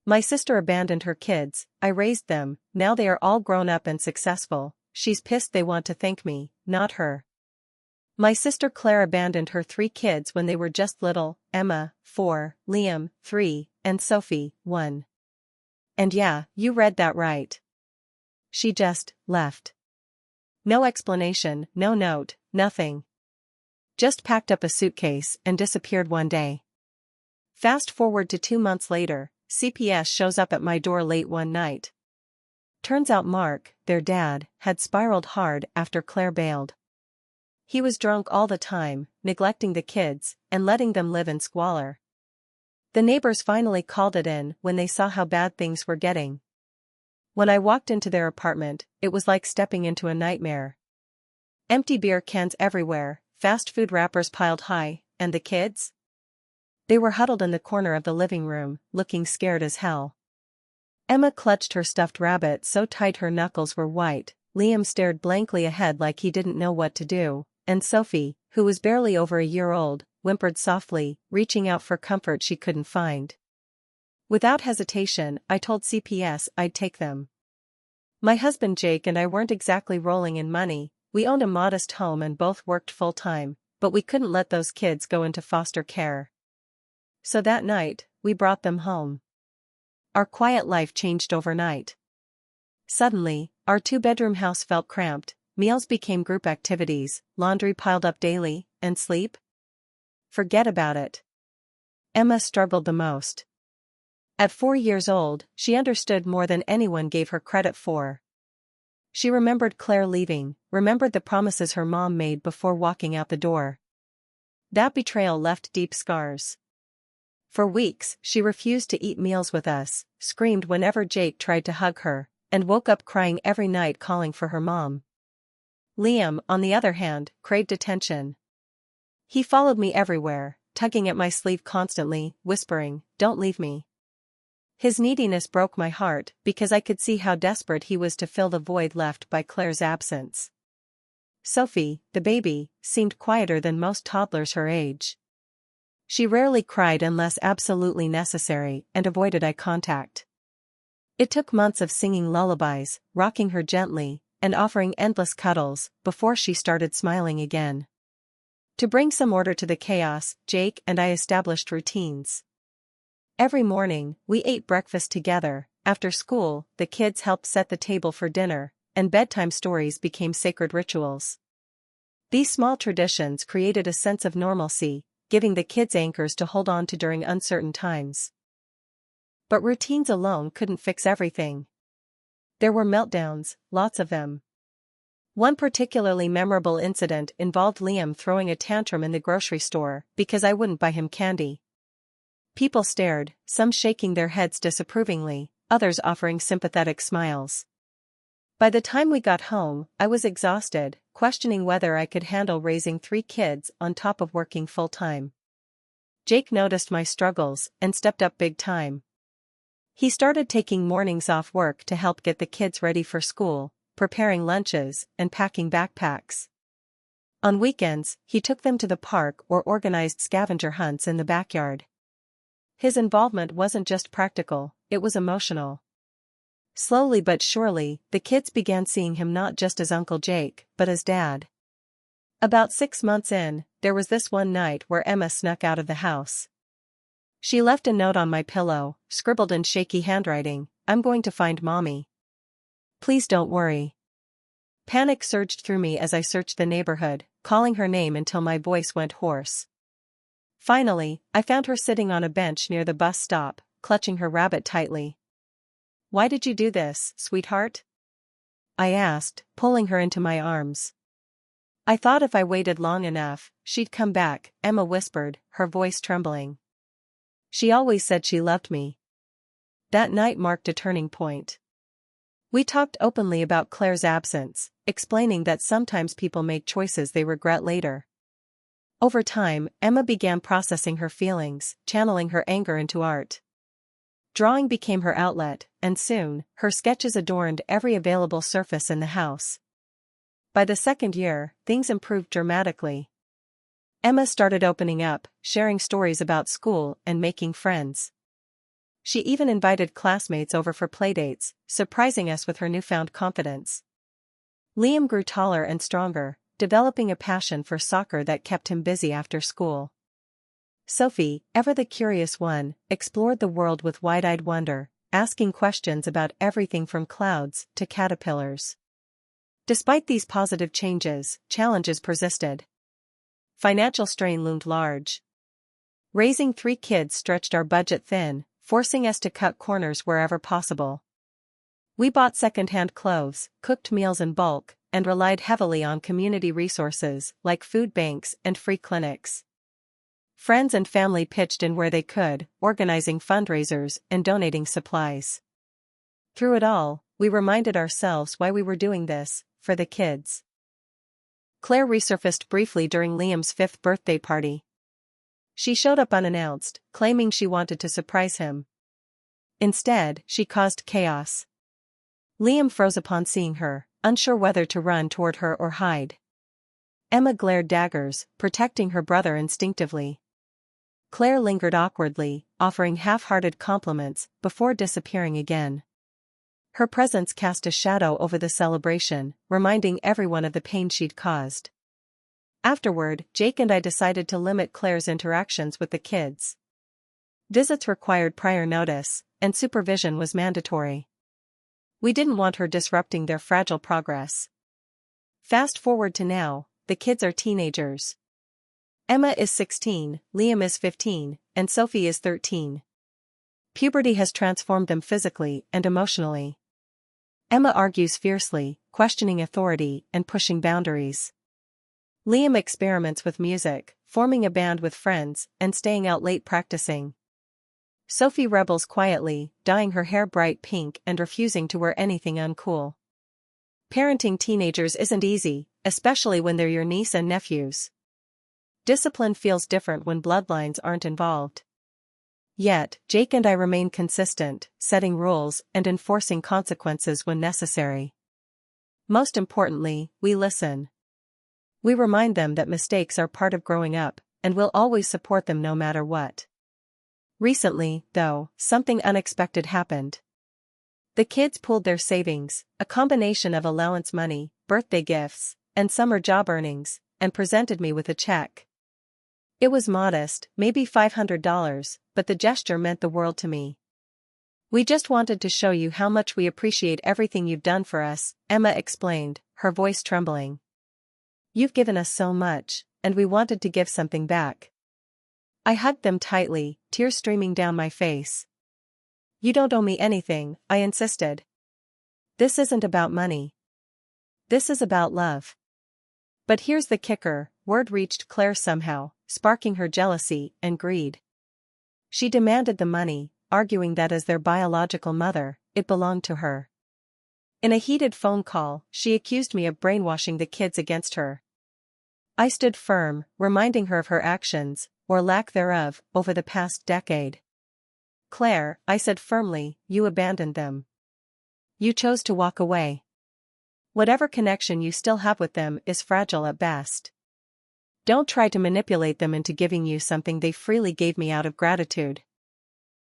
My sister abandoned her kids, I raised them, now they are all grown up and successful, she's pissed they want to thank me, not her. My sister Claire abandoned her 3 kids when they were just little, Emma, 4, Liam, 3, and Sophie, 1. And yeah, you read that right. She just left. No explanation, no note, nothing. Just packed up a suitcase and disappeared one day. Fast forward to 2 months later, CPS shows up at my door late one night. Turns out Mark, their dad, had spiraled hard after Claire bailed. He was drunk all the time, neglecting the kids, and letting them live in squalor. The neighbors finally called it in when they saw how bad things were getting. When I walked into their apartment, it was like stepping into a nightmare. Empty beer cans everywhere, fast food wrappers piled high, and the kids? They were huddled in the corner of the living room, looking scared as hell. Emma clutched her stuffed rabbit so tight her knuckles were white, Liam stared blankly ahead like he didn't know what to do, and Sophie, who was barely over a year old, whimpered softly, reaching out for comfort she couldn't find. Without hesitation, I told CPS I'd take them. My husband Jake and I weren't exactly rolling in money, we owned a modest home and both worked full-time, but we couldn't let those kids go into foster care. So that night, we brought them home. Our quiet life changed overnight. Suddenly, our 2-bedroom house felt cramped, meals became group activities, laundry piled up daily, and sleep? Forget about it. Emma struggled the most. At 4 years old, she understood more than anyone gave her credit for. She remembered Claire leaving, remembered the promises her mom made before walking out the door. That betrayal left deep scars. For weeks, she refused to eat meals with us, screamed whenever Jake tried to hug her, and woke up crying every night calling for her mom. Liam, on the other hand, craved attention. He followed me everywhere, tugging at my sleeve constantly, whispering, "Don't leave me." His neediness broke my heart because I could see how desperate he was to fill the void left by Claire's absence. Sophie, the baby, seemed quieter than most toddlers her age. She rarely cried unless absolutely necessary and avoided eye contact. It took months of singing lullabies, rocking her gently, and offering endless cuddles before she started smiling again. To bring some order to the chaos, Jake and I established routines. Every morning, we ate breakfast together, after school, the kids helped set the table for dinner, and bedtime stories became sacred rituals. These small traditions created a sense of normalcy, giving the kids anchors to hold on to during uncertain times. But routines alone couldn't fix everything. There were meltdowns, lots of them. One particularly memorable incident involved Liam throwing a tantrum in the grocery store because I wouldn't buy him candy. People stared, some shaking their heads disapprovingly, others offering sympathetic smiles. By the time we got home, I was exhausted, questioning whether I could handle raising 3 kids on top of working full-time. Jake noticed my struggles and stepped up big time. He started taking mornings off work to help get the kids ready for school, preparing lunches, and packing backpacks. On weekends, he took them to the park or organized scavenger hunts in the backyard. His involvement wasn't just practical, it was emotional. Slowly but surely, the kids began seeing him not just as Uncle Jake, but as Dad. About 6 months in, there was this one night where Emma snuck out of the house. She left a note on my pillow, scribbled in shaky handwriting, "I'm going to find Mommy. Please don't worry." Panic surged through me as I searched the neighborhood, calling her name until my voice went hoarse. Finally, I found her sitting on a bench near the bus stop, clutching her rabbit tightly. "Why did you do this, sweetheart?" I asked, pulling her into my arms. "I thought if I waited long enough, she'd come back," Emma whispered, her voice trembling. "She always said she loved me." That night marked a turning point. We talked openly about Claire's absence, explaining that sometimes people make choices they regret later. Over time, Emma began processing her feelings, channeling her anger into art. Drawing became her outlet, and soon, her sketches adorned every available surface in the house. By the 2nd year, things improved dramatically. Emma started opening up, sharing stories about school and making friends. She even invited classmates over for playdates, surprising us with her newfound confidence. Liam grew taller and stronger, developing a passion for soccer that kept him busy after school. Sophie, ever the curious one, explored the world with wide-eyed wonder, asking questions about everything from clouds to caterpillars. Despite these positive changes, challenges persisted. Financial strain loomed large. Raising 3 kids stretched our budget thin, forcing us to cut corners wherever possible. We bought second-hand clothes, cooked meals in bulk, and relied heavily on community resources like food banks and free clinics. Friends and family pitched in where they could, organizing fundraisers and donating supplies. Through it all, we reminded ourselves why we were doing this, for the kids. Claire resurfaced briefly during Liam's 5th birthday party. She showed up unannounced, claiming she wanted to surprise him. Instead, she caused chaos. Liam froze upon seeing her, unsure whether to run toward her or hide. Emma glared daggers, protecting her brother instinctively. Claire lingered awkwardly, offering half-hearted compliments, before disappearing again. Her presence cast a shadow over the celebration, reminding everyone of the pain she'd caused. Afterward, Jake and I decided to limit Claire's interactions with the kids. Visits required prior notice, and supervision was mandatory. We didn't want her disrupting their fragile progress. Fast forward to now, the kids are teenagers. Emma is 16, Liam is 15, and Sophie is 13. Puberty has transformed them physically and emotionally. Emma argues fiercely, questioning authority and pushing boundaries. Liam experiments with music, forming a band with friends, and staying out late practicing. Sophie rebels quietly, dyeing her hair bright pink and refusing to wear anything uncool. Parenting teenagers isn't easy, especially when they're your niece and nephews. Discipline feels different when bloodlines aren't involved. Yet, Jake and I remain consistent, setting rules and enforcing consequences when necessary. Most importantly, we listen. We remind them that mistakes are part of growing up, and we'll always support them no matter what. Recently, though, something unexpected happened. The kids pooled their savings, a combination of allowance money, birthday gifts, and summer job earnings, and presented me with a check. It was modest, maybe $500, but the gesture meant the world to me. "We just wanted to show you how much we appreciate everything you've done for us," Emma explained, her voice trembling. "You've given us so much, and we wanted to give something back." I hugged them tightly, tears streaming down my face. "You don't owe me anything," I insisted. "This isn't about money. This is about love." But here's the kicker, word reached Claire somehow, sparking her jealousy and greed. She demanded the money, arguing that as their biological mother, it belonged to her. In a heated phone call, she accused me of brainwashing the kids against her. I stood firm, reminding her of her actions, or lack thereof, over the past decade. "Claire," I said firmly, "you abandoned them. You chose to walk away. Whatever connection you still have with them is fragile at best. Don't try to manipulate them into giving you something they freely gave me out of gratitude."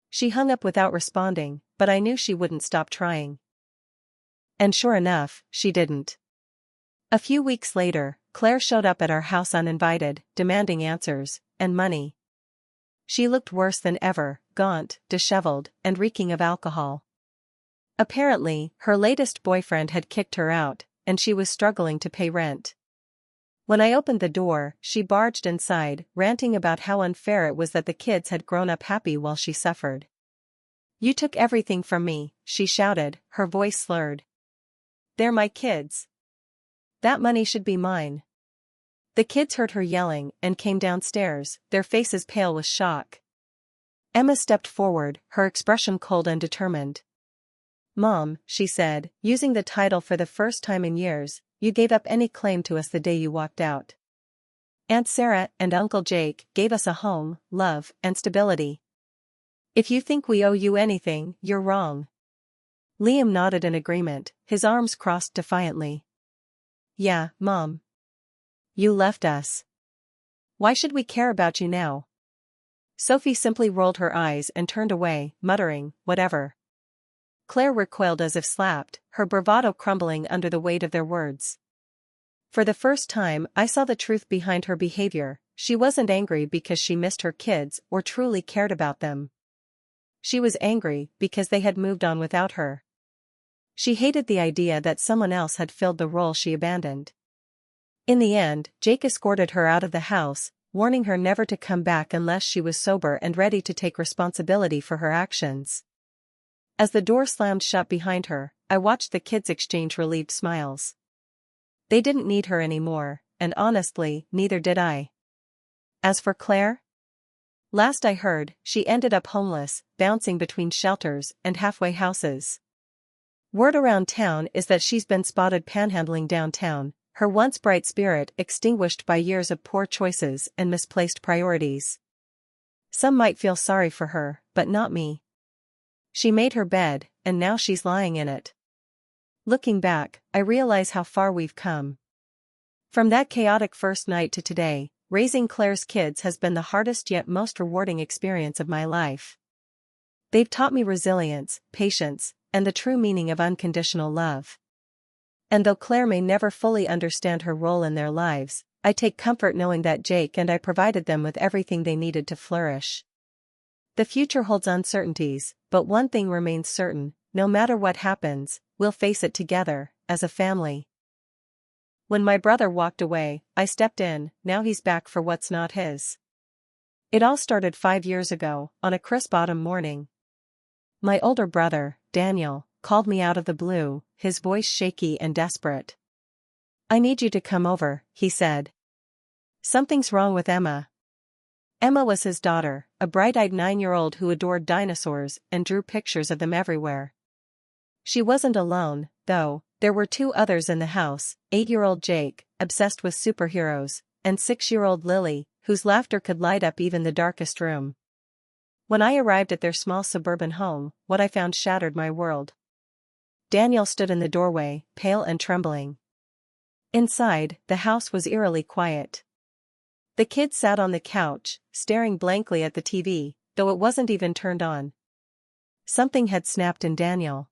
She hung up without responding, but I knew she wouldn't stop trying. And sure enough, she didn't. A few weeks later, Claire showed up at our house uninvited, demanding answers, and money. She looked worse than ever, gaunt, disheveled, and reeking of alcohol. Apparently, her latest boyfriend had kicked her out, and she was struggling to pay rent. When I opened the door, she barged inside, ranting about how unfair it was that the kids had grown up happy while she suffered. "You took everything from me," she shouted, her voice slurred. "They're my kids. That money should be mine." The kids heard her yelling and came downstairs, their faces pale with shock. Emma stepped forward, her expression cold and determined. "Mom," she said, using the title for the first time in years, "you gave up any claim to us the day you walked out. Aunt Sarah and Uncle Jake gave us a home, love, and stability. If you think we owe you anything, you're wrong." Liam nodded in agreement, his arms crossed defiantly. "Yeah, Mom. You left us. Why should we care about you now?" Sophie simply rolled her eyes and turned away, muttering, "Whatever." Claire recoiled as if slapped, her bravado crumbling under the weight of their words. For the first time, I saw the truth behind her behavior. She wasn't angry because she missed her kids or truly cared about them. She was angry because they had moved on without her. She hated the idea that someone else had filled the role she abandoned. In the end, Jake escorted her out of the house, warning her never to come back unless she was sober and ready to take responsibility for her actions. As the door slammed shut behind her, I watched the kids exchange relieved smiles. They didn't need her anymore, and honestly, neither did I. As for Claire? Last I heard, she ended up homeless, bouncing between shelters and halfway houses. Word around town is that she's been spotted panhandling downtown, her once bright spirit extinguished by years of poor choices and misplaced priorities. Some might feel sorry for her, but not me. She made her bed, and now she's lying in it. Looking back, I realize how far we've come. From that chaotic first night to today, raising Claire's kids has been the hardest yet most rewarding experience of my life. They've taught me resilience, patience, and the true meaning of unconditional love. And though Claire may never fully understand her role in their lives, I take comfort knowing that Jake and I provided them with everything they needed to flourish. The future holds uncertainties, but one thing remains certain: no matter what happens, we'll face it together, as a family. When my brother walked away, I stepped in. Now he's back for what's not his. It all started 5 years ago, on a crisp autumn morning. My older brother, Daniel, called me out of the blue, his voice shaky and desperate. "I need you to come over," he said. "Something's wrong with Emma." Emma was his daughter, a bright-eyed 9-year-old who adored dinosaurs and drew pictures of them everywhere. She wasn't alone, though. There were 2 others in the house: 8-year-old Jake, obsessed with superheroes, and 6-year-old Lily, whose laughter could light up even the darkest room. When I arrived at their small suburban home, what I found shattered my world. Daniel stood in the doorway, pale and trembling. Inside, the house was eerily quiet. The kids sat on the couch, staring blankly at the TV, though it wasn't even turned on. Something had snapped in Daniel.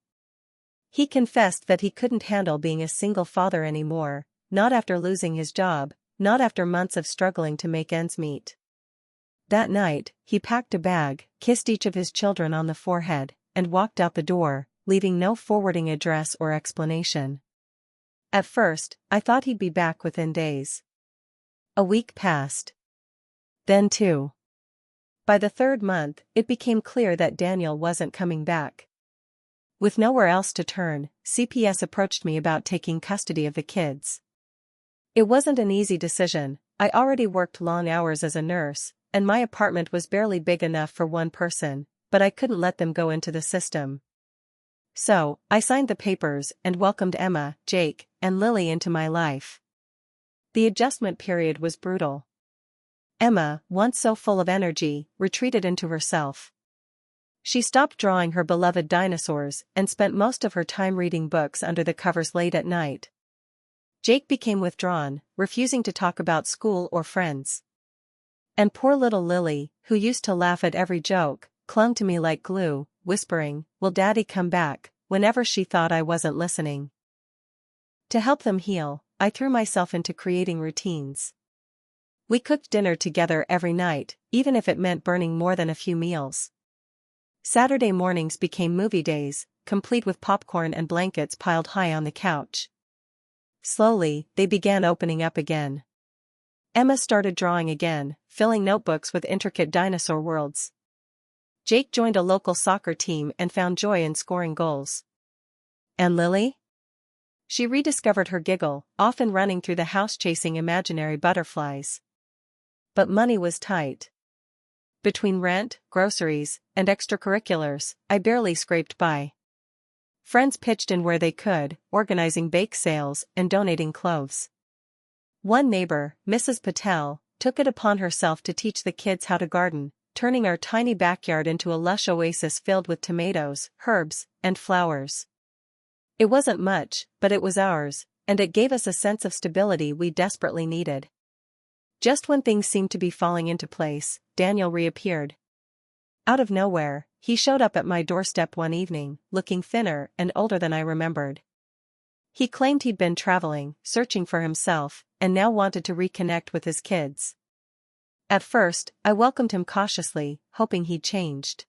He confessed that he couldn't handle being a single father anymore, not after losing his job, not after months of struggling to make ends meet. That night, he packed a bag, kissed each of his children on the forehead, and walked out the door, leaving no forwarding address or explanation. At first, I thought he'd be back within days. A week passed. Then 2. By the 3rd month, it became clear that Daniel wasn't coming back. With nowhere else to turn, CPS approached me about taking custody of the kids. It wasn't an easy decision. I already worked long hours as a nurse, and my apartment was barely big enough for one person, but I couldn't let them go into the system. So, I signed the papers and welcomed Emma, Jake, and Lily into my life. The adjustment period was brutal. Emma, once so full of energy, retreated into herself. She stopped drawing her beloved dinosaurs and spent most of her time reading books under the covers late at night. Jake became withdrawn, refusing to talk about school or friends. And poor little Lily, who used to laugh at every joke, clung to me like glue, whispering, "Will Daddy come back?" whenever she thought I wasn't listening. To help them heal, I threw myself into creating routines. We cooked dinner together every night, even if it meant burning more than a few meals. Saturday mornings became movie days, complete with popcorn and blankets piled high on the couch. Slowly, they began opening up again. Emma started drawing again, filling notebooks with intricate dinosaur worlds. Jake joined a local soccer team and found joy in scoring goals. And Lily? She rediscovered her giggle, often running through the house chasing imaginary butterflies. But money was tight. Between rent, groceries, and extracurriculars, I barely scraped by. Friends pitched in where they could, organizing bake sales and donating clothes. One neighbor, Mrs. Patel, took it upon herself to teach the kids how to garden, turning our tiny backyard into a lush oasis filled with tomatoes, herbs, and flowers. It wasn't much, but it was ours, and it gave us a sense of stability we desperately needed. Just when things seemed to be falling into place, Daniel reappeared. Out of nowhere, he showed up at my doorstep one evening, looking thinner and older than I remembered. He claimed he'd been traveling, searching for himself, and now wanted to reconnect with his kids. At first, I welcomed him cautiously, hoping he'd changed.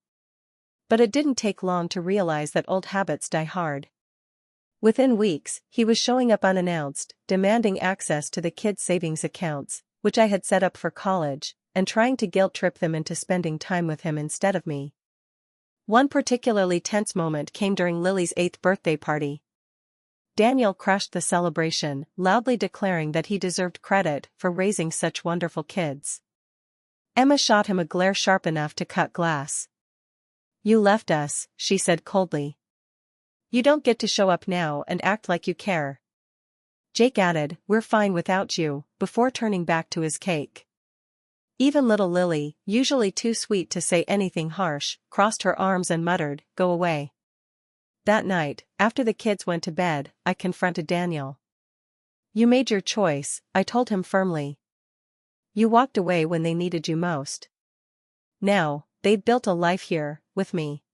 But it didn't take long to realize that old habits die hard. Within weeks, he was showing up unannounced, demanding access to the kids' savings accounts, which I had set up for college, and trying to guilt-trip them into spending time with him instead of me. One particularly tense moment came during Lily's 8th birthday party. Daniel crashed the celebration, loudly declaring that he deserved credit for raising such wonderful kids. Emma shot him a glare sharp enough to cut glass. "You left us," she said coldly. "You don't get to show up now and act like you care." Jake added, "We're fine without you," before turning back to his cake. Even little Lily, usually too sweet to say anything harsh, crossed her arms and muttered, "Go away." That night, after the kids went to bed, I confronted Daniel. "You made your choice," I told him firmly. "You walked away when they needed you most. Now, they've built a life here, with me.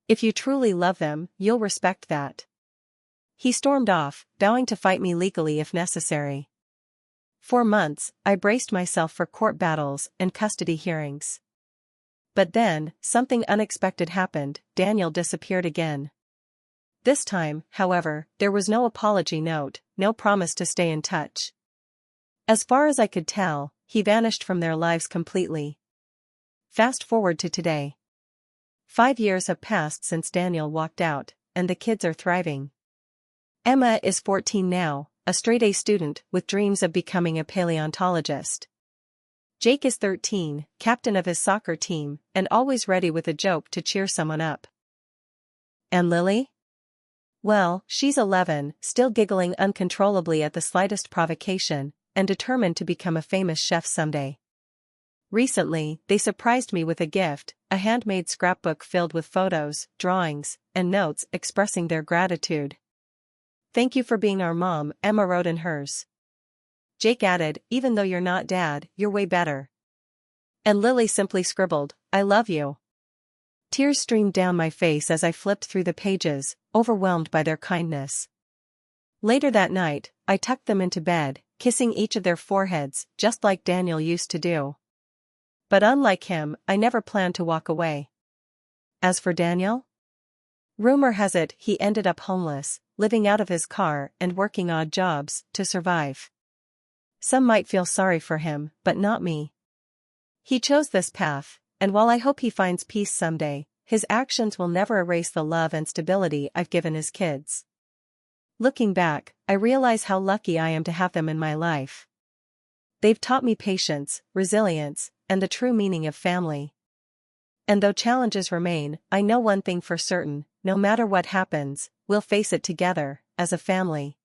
If you truly love them, you'll respect that." He stormed off, vowing to fight me legally if necessary. For months, I braced myself for court battles and custody hearings. But then, something unexpected happened. Daniel disappeared again. This time, however, there was no apology note, no promise to stay in touch. As far as I could tell, he vanished from their lives completely. Fast forward to today. 5 years have passed since Daniel walked out, and the kids are thriving. Emma is 14 now, a straight-A student with dreams of becoming a paleontologist. Jake is 13, captain of his soccer team, and always ready with a joke to cheer someone up. And Lily? Well, she's 11, still giggling uncontrollably at the slightest provocation, and determined to become a famous chef someday. Recently, they surprised me with a gift, a handmade scrapbook filled with photos, drawings, and notes expressing their gratitude. "Thank you for being our mom," Emma wrote in hers. Jake added, "Even though you're not dad, you're way better." And Lily simply scribbled, "I love you." Tears streamed down my face as I flipped through the pages, overwhelmed by their kindness. Later that night, I tucked them into bed, kissing each of their foreheads, just like Daniel used to do. But unlike him, I never planned to walk away. As for Daniel? Rumor has it he ended up homeless, living out of his car and working odd jobs to survive. Some might feel sorry for him, but not me. He chose this path, and while I hope he finds peace someday, his actions will never erase the love and stability I've given his kids. Looking back, I realize how lucky I am to have them in my life. They've taught me patience, resilience, and the true meaning of family. And though challenges remain, I know one thing for certain: no matter what happens, we'll face it together, as a family.